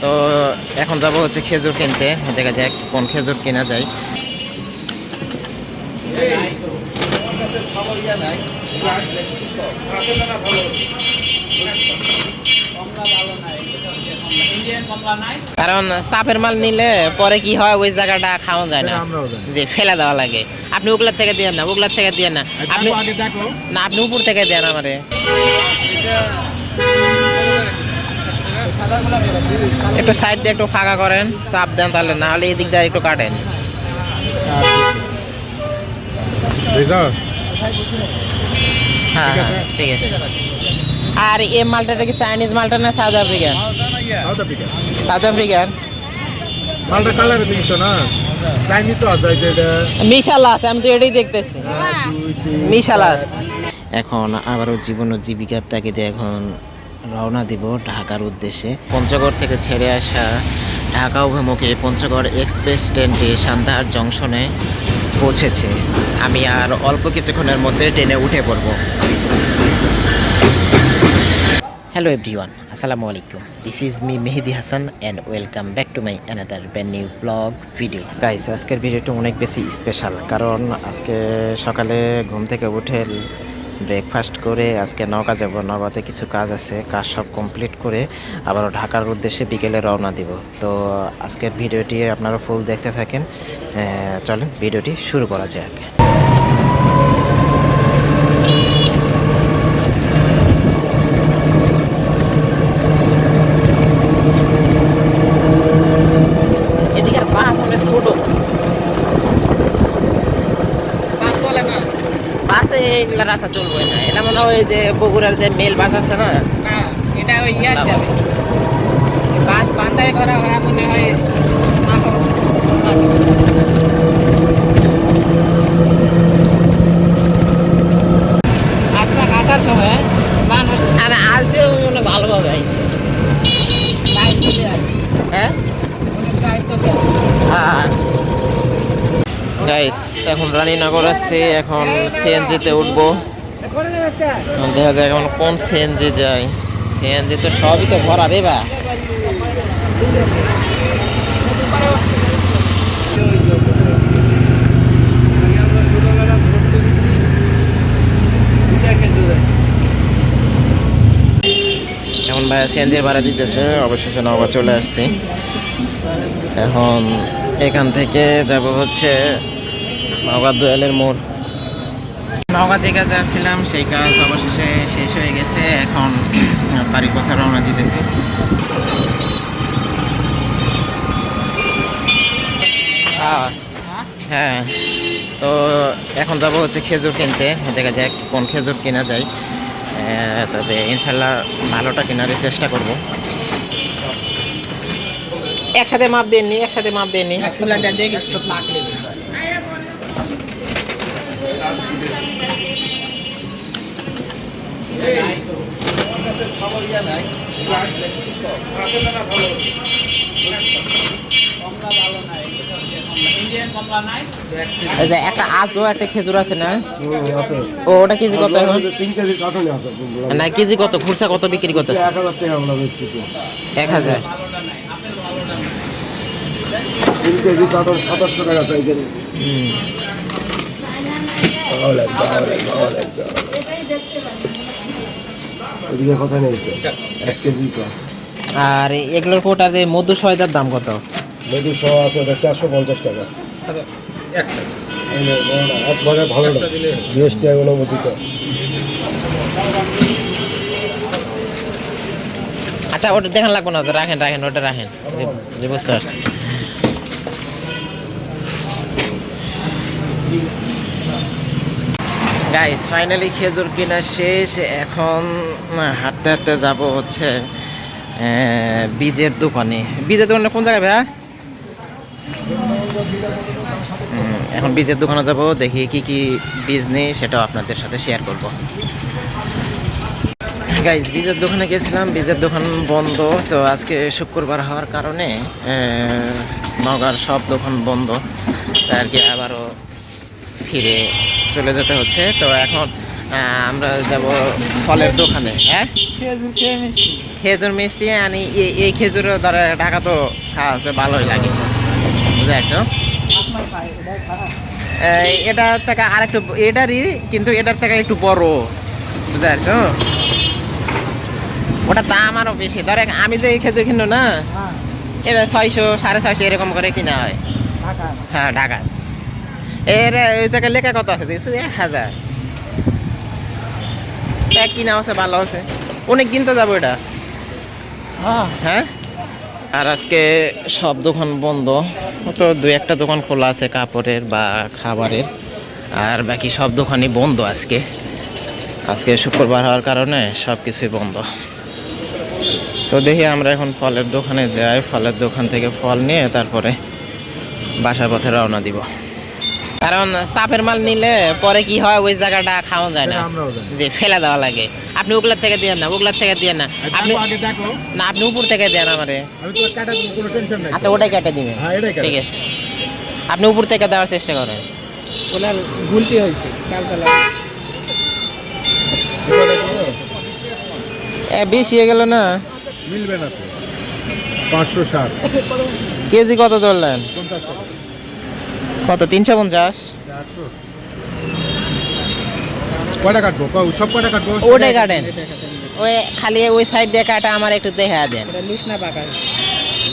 তো এখন যাব হচ্ছে খেজুর কিনতে, দেখা যাক কোন খেজুর কেনা যায়। কারণ চাপের মাল নিলে পরে কি হয়, ওই জায়গাটা খাওয়া যায় না, যে ফেলে দেওয়া লাগে। আপনি ওগুলার থেকে দিয়ে না, ওগুলার থেকে দিয়ে না, আপনি না আপনি উপর থেকে দেন আমারে। একটু সাইড দিয়ে একটু ফাঁকা করেন, চাপ দেন, তাহলে না হলে এদিক দিয়ে একটু কাটেন। হ্যাঁ হ্যাঁ ঠিক আছে। আর এই মালটাটা কি চাইনিজ মালটা না সাউথ আফ্রিকান? সাউথ আফ্রিকান মালটা কালার দিচ্ছ না, চাইনিজ তো আছে এটা মিশালা আছে, আমি তো এটাই দেখতেছি মিশালা আছে। এখন আবারও জীবন ও জীবিকার তাগিদে এখন রওনা দিব ঢাকার উদ্দেশ্যে। পঞ্চগড় থেকে ছেড়ে আসা ঢাকা অভিমুখে পঞ্চগড় এক্সপ্রেস ট্রেনটি সান্তাহার জংশনে পৌঁছেছে। আমি আর অল্প কিছুক্ষণের মধ্যে ট্রেনে উঠে পড়ব। হ্যালো এভরিওয়ান, আসসালামু আলাইকুম। This is me Mehedi Hasan and welcome back to my another brand new blog video. Guys, আজকের ভিডিওটা অনেক বেশি স্পেশাল, কারণ আজকে সকালে ঘুম থেকে উঠে ব্রেকফাস্ট করে আজকে নওগাঁ যাব। নওগাঁতে কিছু কাজ আছে, কাজ সব কমপ্লিট করে আবারও ঢাকার উদ্দেশ্যে বিকেলে রওনা দিব। তো আজকের ভিডিওটি আপনারা ফুল দেখতে থাকেন। চলেন ভিডিওটি শুরু করা যাক। এদিকে বাস অনেক ছোট, বাসে এগুলা রাস্তা চলবে না। এটা মনে হয় যে বগুড়ার যে মেল বাস আছে না, এটা ওই ইয়ার যাবে বাস বান্ধাই করা ওরা মনে হয় আজকে আসার সময় মানুষ আর আলছেও মনে ভালোভাবে দায়িত্ব দেয়, হ্যাঁ অনেক দায়িত্ব গাইস, এখন রানীনগর আসছে, এখন সিএনজিতে উঠবো। এখন দেখা যায় এখন কোন সিএনজি যায়। সিএনজি তো সবই তো ভরা রে বা। এখন ভাই সিএনজির ভাড়া দিতেছে, অবশেষে নওগাঁ চলে আসছি। এখন এখান থেকে যাব হচ্ছে নওগাঁ দোয়ালের মোড়। নওগাঁ যে কাজে আসছিলাম সেই কাজ অবশেষে শেষ হয়ে গেছে। এখন বাড়ির কথা রওনা দিতেছি। হ্যাঁ, তো এখন যাব হচ্ছে খেজুর কিনতে, দেখা যাক কোন খেজুর কেনা যায়। তবে ইনশাল্লাহ ভালোটা কেনার চেষ্টা করব। একসাথে মাপ দেননি, একসাথে মাপ দেননি। একটা আজও একটা খেজুর আছে না, ও ওটা কেজি কত এখন? 3 কেজি কাটনে আছে না কেজি কত, খুরসা কত বিক্রি করতে? 1000 টাকা আমরা বেচতেছি। 1000। 3 কেজি কাটন 2700 টাকা পাইকারি। এদিকে কথা নেইছে 1 কেজি কা। আর এগুলোর কোটাতে মধু সয়দার দাম কত? মধু সহ আছে ওটা 450 টাকা একটা। একবারে ভালো না, জিএসটি অনুমোদিত। আচ্ছা ওটা দেখান লাগবো না, রাখেন রাখেন, ওটা রাখেন, যে বুঝতে পারছি। গাইস, ফাইনালি খেজুর কিনা শেষ। এখন হাঁটতে হাঁটতে যাব হচ্ছে বীজের দোকানে। বীজের দোকানটা কোন জায়গায় ভাইয়া? এখন বীজের দোকানে যাব, দেখি কি কি বীজ নেই সেটাও আপনাদের সাথে শেয়ার করব। গাইস, বীজের দোকানে গেছিলাম, বীজের দোকান বন্ধ। তো আজকে শুক্রবার হওয়ার কারণে নওগাঁর সব দোকান বন্ধ, তাই আর কি আবারও ফিরে চলে যেতে হচ্ছে। তো এখন আমরা যাব ফলের দোকানে। হ্যাঁ, খেজুর মিষ্টি আনি। এই খেজুরের দ্বারা ঢাকা তো খাওয়া হচ্ছে, ভালোই লাগে, বুঝতে পারছো? এটার থেকে আর একটু, এটারই কিন্তু এটার থেকে একটু বড়, বুঝতে পারছো? ওটা দাম আরও বেশি। ধরে আমি যে এই খেজুর কিনো না, এটা 600 650 এরকম করে কিনা হয়। হ্যাঁ, ঢাকা। এর ওই জায়গায় লেখা কত আছে দেখছো? 1000 কিনা হচ্ছে, ভালো আছে। অনেক দিন তো যাবো এটা। হ্যাঁ, আর আজকে সব দোকান বন্ধ, তো দু একটা দোকান খোলা আছে কাপড়ের বা খাবারের, আর বাকি সব দোকানই বন্ধ আজকে। আজকে শুক্রবার হওয়ার কারণে সব কিছুই বন্ধ। তো দেখি আমরা এখন ফলের দোকানে যাই, ফলের দোকান থেকে ফল নিয়ে তারপরে বাসার পথে রওনা দিব। কারণ চাপের মাল নিলে পরে কি হয়, ওই জায়গাটা খাওয়া যায় না, যে ফেলে দেওয়া লাগে। আপনি ওগুলার থেকে দিয়েন না, ওগুলার থেকে দিয়েন না, আপনি না, আপনি উপর থেকে দেন আমারে। আচ্ছা, ওটাই কেটে দিবেন, ঠিক আছে? আপনি উপর থেকে দেওয়ার চেষ্টা করেন। ওনার ভুলটি হয়েছে কালতলা। বেশি হয়ে গেল না? মিলবে না তো। 560 কেজি কত ধরলেন? 50 টাকা। কত? 350? 400। কয়টা কাটবো? সব কয়টা কাটবো? ওটাই কাটেন, ওই খালি ওই সাইড দিয়ে কাটা আমার একটু দেখা দেন। লুস না পাকা?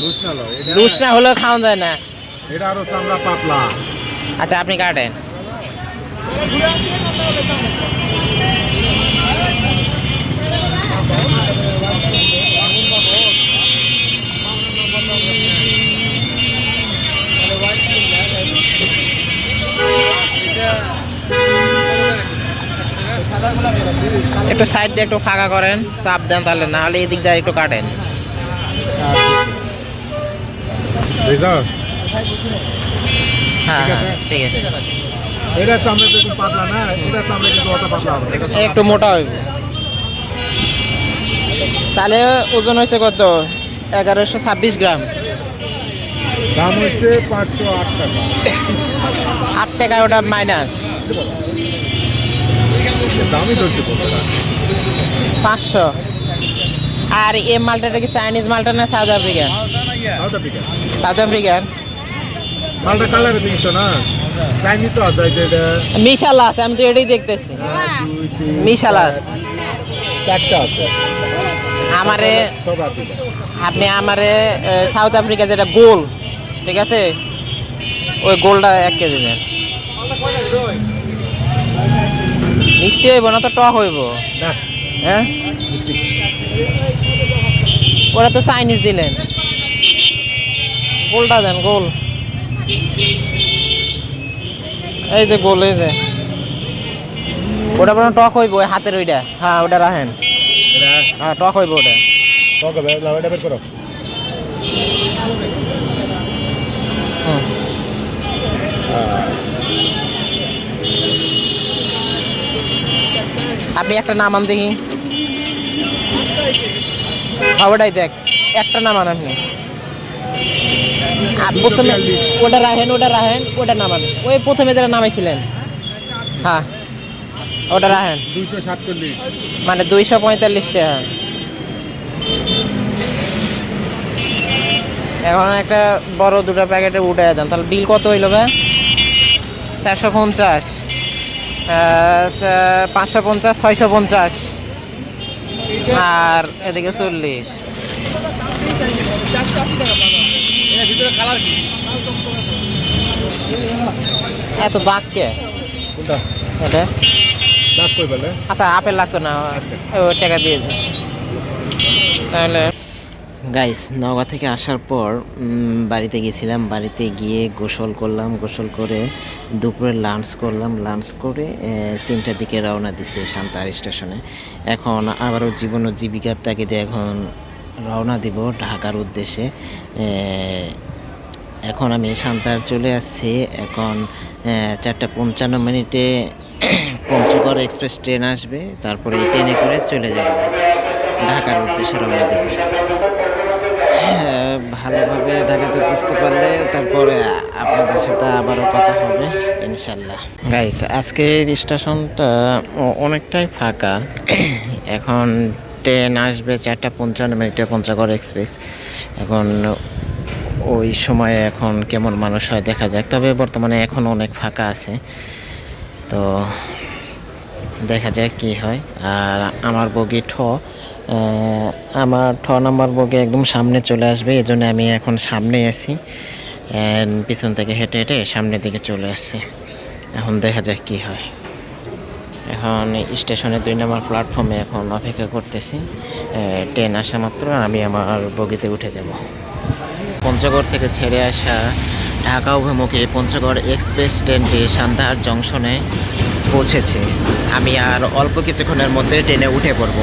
লুজ না লও, এটা লুস না হলেও খাওয়া যায় না। এটা আরো চামড়া পাতলা। আচ্ছা, আপনি কাটেন। একটু সাইড দিয়ে একটু ফাঁকা করেন, চাপ দেন, তাহলে না হলে এদিক দিয়ে একটু কাটেন। বুঝছো? হ্যাঁ ঠিক হ্যাঁ, আছে। ঠিক আছে। এটা চামড়া কিন্তু পাতলা না, এটা চামড়া কিন্তু অত পাতলা হবে না। একটু মোটা হইব। তাহলে ওজন হয়েছে কত? 1126 গ্রাম। দাম হচ্ছে 508 টাকা। 8 টাকা ওটা মাইনাস। দামই ধরছে কত টাকা? 500। আর এই মালটাটা কি চাইনিজ মালটা না south African? South Africa. South African. মালটা কালারে দেখছো না? চাইনিজ তো আছে, এটা মিশাল আছে, আমি তো এটাই দেখতেছি। 2 3 মিশাল আছে। 4টা আছে। আমারে সব আফ্রিকা। আপনি আমারে সাউথ আফ্রিকা যেটা গোল, ঠিক আছে, ওই গোলটা 1 কেজি দেন। মিষ্টি হইব না তো টক হইব? না, হ্যাঁ, মিষ্টি। ওরা তো চাইনিজ দিলেন, গোলটা দেন, গোল। এই যে গোল, এই যে ওটা বরং টক হইব, ওই হাতের ওইটা। হ্যাঁ, ওটা রাখেন। এটা হ্যাঁ, টক হইব ওটা। কত হবে? লাও, এটা বের করো। হুম। আপনি একটা নামান দেখি। হ্যাঁ, ওটাই দেখ, একটা নামান আপনি। আর প্রথমে ওটা রাখেন, ওটা রাখেন, ওটা নামান। ওই প্রথমে যেটা নামাইছিলেন, হ্যাঁ, ওটা রাখেন। 247। মানে 245 টাকা। এখন একটা বড় 2টা প্যাকেটে উঠে দেন, তাহলে বিল কত হইল ভাই? 450, 550, 650, আর এদিকে 40। এত দাগ কে? কোনটা? এটা দাঁত কই বলে? আচ্ছা, আপেল লাগতো না, ওই টাকা দিয়ে দিন তাহলে। গাইস, নওগাঁ থেকে আসার পর বাড়িতে গেছিলাম। বাড়িতে গিয়ে গোসল করলাম, গোসল করে দুপুরে লাঞ্চ করলাম। লাঞ্চ করে 3টার দিকে রওনা দিছে সান্তাহার স্টেশনে। এখন আবারও জীবন ও জীবিকার তাগিদে এখন রওনা দিব ঢাকার উদ্দেশ্যে। এখন আমি সান্তাহার চলে আসছি। এখন 4:55 পঞ্চগড় এক্সপ্রেস ট্রেন আসবে, তারপরে এই ট্রেনে করে চলে যাব ঢাকার উদ্দেশ্যে রওনা দেব। ভালোভাবে জায়গাতে বুঝতে পারলে তারপরে আপনাদের সাথে আবারও কথা হবে ইনশাল্লাহ। গাইস আজকের স্টেশনটা অনেকটাই ফাঁকা। এখন ট্রেন আসবে 4:55 পঞ্চগড় এক্সপ্রেস। এখন ওই সময়ে এখন কেমন মানুষ হয় দেখা যাক, তবে বর্তমানে এখন অনেক ফাঁকা আছে, তো দেখা যাক কি হয়। আর আমার বগি আমার নাম্বার বগি একদম সামনে চলে আসবে, এই জন্য আমি এখন সামনে আছি, পিছন থেকে হেঁটে হেঁটে সামনের দিকে চলে আসছি। এখন দেখা যাক কি হয়। এখন স্টেশনে 2 নম্বর প্ল্যাটফর্মে এখন অপেক্ষা করতেছি, ট্রেন আসা মাত্র আমি আমার বগিতে উঠে যাব। পঞ্চগড় থেকে ছেড়ে আসা ঢাকা অভিমুখে পঞ্চগড় এক্সপ্রেস ট্রেনটি সান্তাহার জংশনে পৌঁছেছে। আমি আর অল্প কিছুক্ষণের মধ্যে ট্রেনে উঠে পড়ব।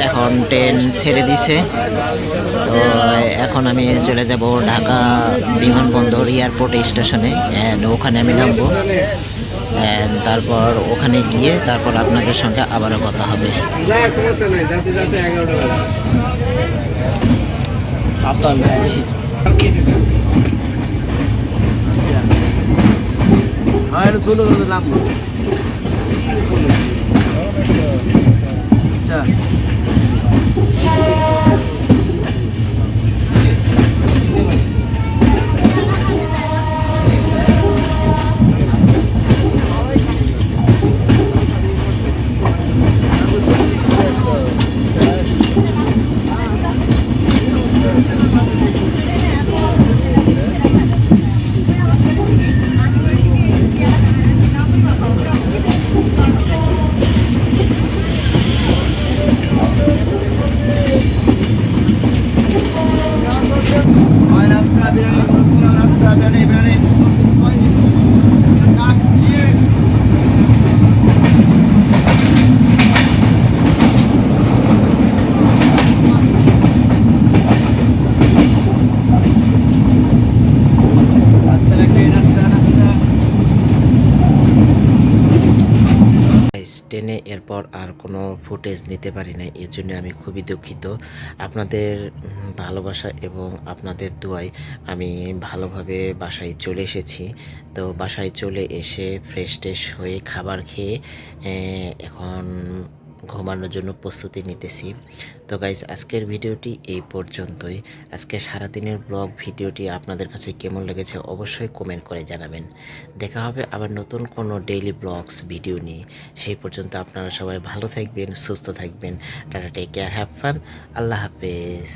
এখন ট্রেন ছেড়ে দিছে, তো এখন আমি চলে যাব ঢাকা বিমানবন্দর এয়ারপোর্ট স্টেশনে, ওখানে আমি নামবো। তারপর ওখানে গিয়ে তারপর আপনাদের সঙ্গে আবারও কথা হবে। ট্রেনে এরপর আর কোনো ফুটেজ নিতে পারি না, এর জন্য আমি খুবই দুঃখিত। আপনাদের ভালোবাসা এবং আপনাদের দোয়ায় আমি ভালোভাবে বাসায় চলে এসেছি। তো বাসায় চলে এসে ফ্রেশ ট্রেশ হয়ে খাবার খেয়ে এখন ঘুমানোর জন্য প্রস্তুতি নিতেছি। তো গাইস আজকের ভিডিওটি এই পর্যন্তই। আজকে সারাদিনের ব্লগ ভিডিওটি আপনাদের কাছে কেমন লেগেছে অবশ্যই কমেন্ট করে জানাবেন। দেখা হবে আবার নতুন কোনো ডেইলি ব্লগস ভিডিও নিয়ে। সেই পর্যন্ত আপনারা সবাই ভালো থাকবেন, সুস্থ থাকবেন। Tata, take care, have fun. আল্লাহ হাফেজ।